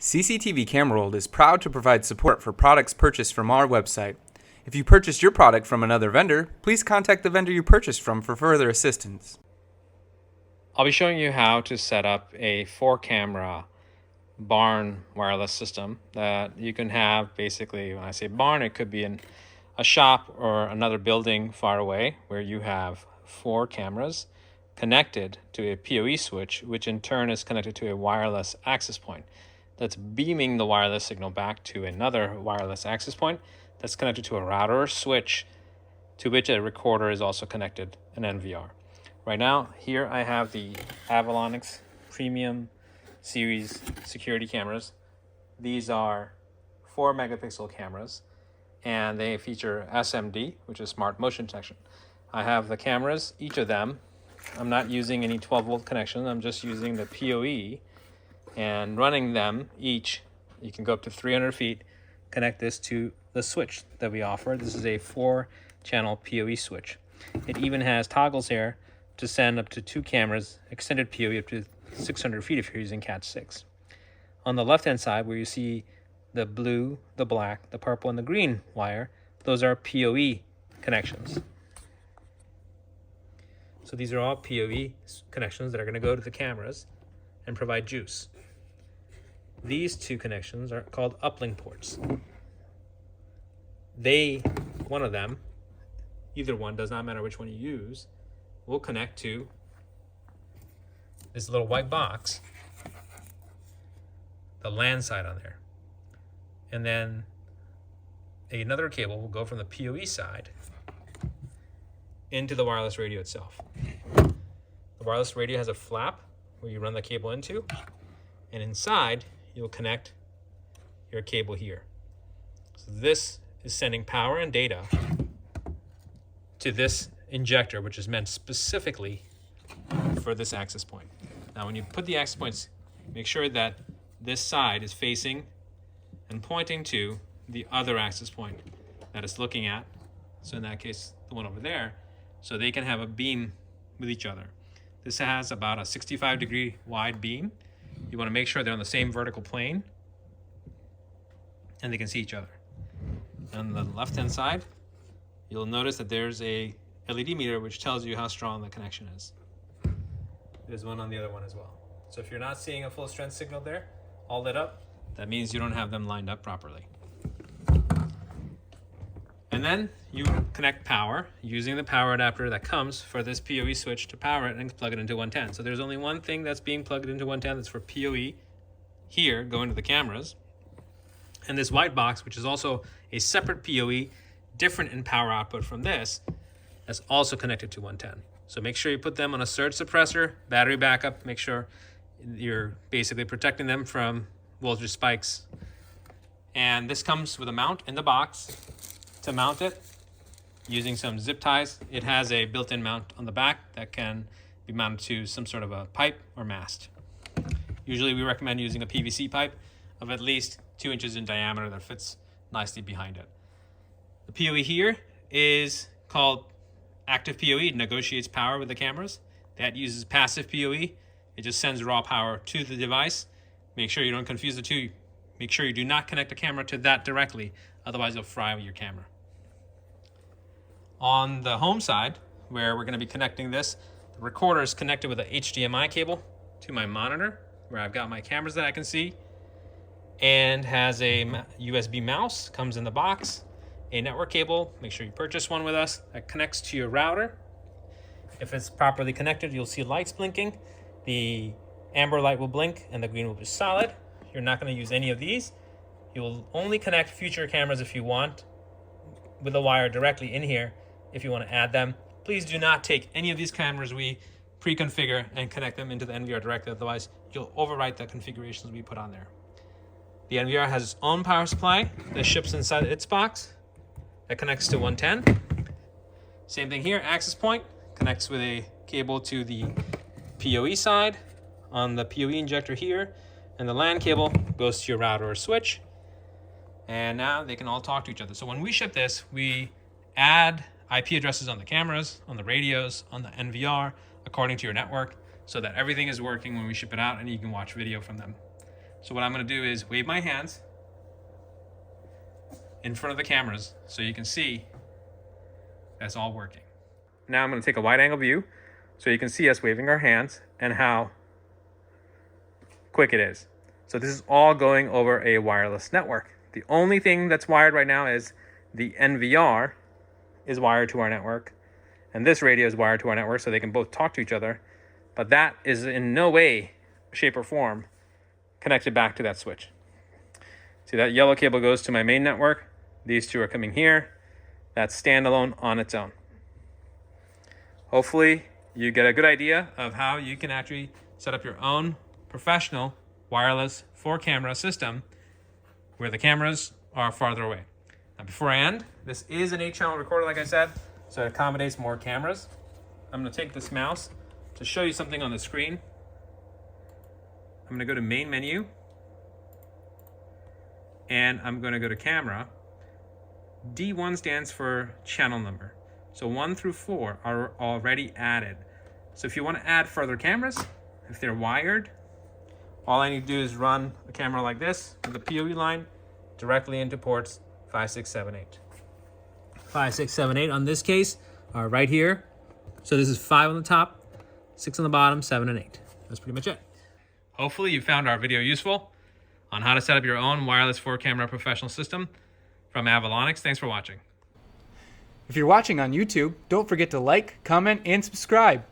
CCTV Camera World is proud to provide support for products purchased from our website. If you purchased your product from another vendor, please contact the vendor you purchased from for further assistance. I'll be showing you how to set up a 4-camera barn wireless system that you can have. Basically, when I say barn, it could be in a shop or another building far away where you have 4 cameras connected to a PoE switch, which in turn is connected to a wireless access point that's beaming the wireless signal back to another wireless access point that's connected to a router or switch to which a recorder is also connected, an NVR. Right now, here I have the Avalonix Premium Series security cameras. These are 4 megapixel cameras, and they feature SMD, which is smart motion detection. I have the cameras, each of them. I'm not using any 12-volt connection. I'm just using the PoE and running them each. You can go up to 300 feet, connect this to the switch that we offer. This is a 4-channel PoE switch. It even has toggles here to send up to 2 cameras, extended PoE up to 600 feet if you're using Cat 6. On the left-hand side, where you see the blue, the black, the purple, and the green wire, those are PoE connections. So these are all PoE connections that are going to go to the cameras and provide juice. These 2 connections are called uplink ports. One of them, either one, does not matter which one you use, will connect to this little white box, the LAN side on there. And then another cable will go from the PoE side into the wireless radio itself. The wireless radio has a flap where you run the cable into, and inside you'll connect your cable here. So this is sending power and data to this injector, which is meant specifically for this access point. Now, when you put the access points, make sure that this side is facing and pointing to the other access point that it's looking at. So in that case, the one over there, so they can have a beam with each other. This has about a 65-degree wide beam. You want to make sure they're on the same vertical plane and they can see each other. On the left-hand side, you'll notice that there's a LED meter which tells you how strong the connection is. There's one on the other one as well. So if you're not seeing a full strength signal there, all lit up, that means you don't have them lined up properly. And then you connect power using the power adapter that comes for this PoE switch to power it and plug it into 110. So there's only one thing that's being plugged into 110 that's for PoE here, going to the cameras. And this white box, which is also a separate PoE, different in power output from this, that's also connected to 110. So make sure you put them on a surge suppressor, battery backup, make sure you're basically protecting them from voltage spikes. And this comes with a mount in the box. To mount it using some zip ties, it has a built-in mount on the back that can be mounted to some sort of a pipe or mast. Usually we recommend using a PVC pipe of at least 2 inches in diameter that fits nicely behind it. The PoE here is called active PoE. It negotiates power with the cameras. That uses passive PoE. It just sends raw power to the device. Make sure you don't confuse the two. Make sure you do not connect the camera to that directly, otherwise you'll fry your camera. On the home side, where we're going to be connecting this, the recorder is connected with a HDMI cable to my monitor, where I've got my cameras that I can see, and has a USB mouse, comes in the box, a network cable, make sure you purchase one with us, that connects to your router. If it's properly connected, you'll see lights blinking. The amber light will blink and the green will be solid. You're not going to use any of these. You'll only connect future cameras if you want with a wire directly in here. If you want to add them, please do not take any of these cameras we pre-configure and connect them into the NVR directly, otherwise you'll overwrite the configurations we put on there. The NVR has its own power supply that ships inside its box that connects to 110. Same thing here, access point connects with a cable to the PoE side on the PoE injector here, and the LAN cable goes to your router or switch, and now they can all talk to each other. So when we ship this, we add IP addresses on the cameras, on the radios, on the NVR, according to your network, so that everything is working when we ship it out and you can watch video from them. So what I'm going to do is wave my hands in front of the cameras so you can see that's all working. Now I'm going to take a wide angle view so you can see us waving our hands and how quick it is. So this is all going over a wireless network. The only thing that's wired right now is the NVR is wired to our network, and this radio is wired to our network, so they can both talk to each other. But that is in no way, shape, or form connected back to that switch. See, that yellow cable goes to my main network. These two are coming here. That's standalone on its own. Hopefully, you get a good idea of how you can actually set up your own professional wireless 4-camera system where the cameras are farther away. Now, before I end, this is an 8-channel recorder, like I said, so it accommodates more cameras. I'm going to take this mouse to show you something on the screen. I'm going to go to main menu, and I'm going to go to camera. D1 stands for channel number. So 1 through 4 are already added. So if you want to add further cameras, if they're wired, all I need to do is run a camera like this with a PoE line directly into ports 5, 6, 7, 8. 5, 6, 7, 8 on this case are right here. So this is 5 on the top, 6 on the bottom, 7 and 8. That's pretty much it. Hopefully you found our video useful on how to set up your own wireless 4-camera professional system from Avalonics. Thanks for watching. If you're watching on YouTube, don't forget to like, comment, and subscribe.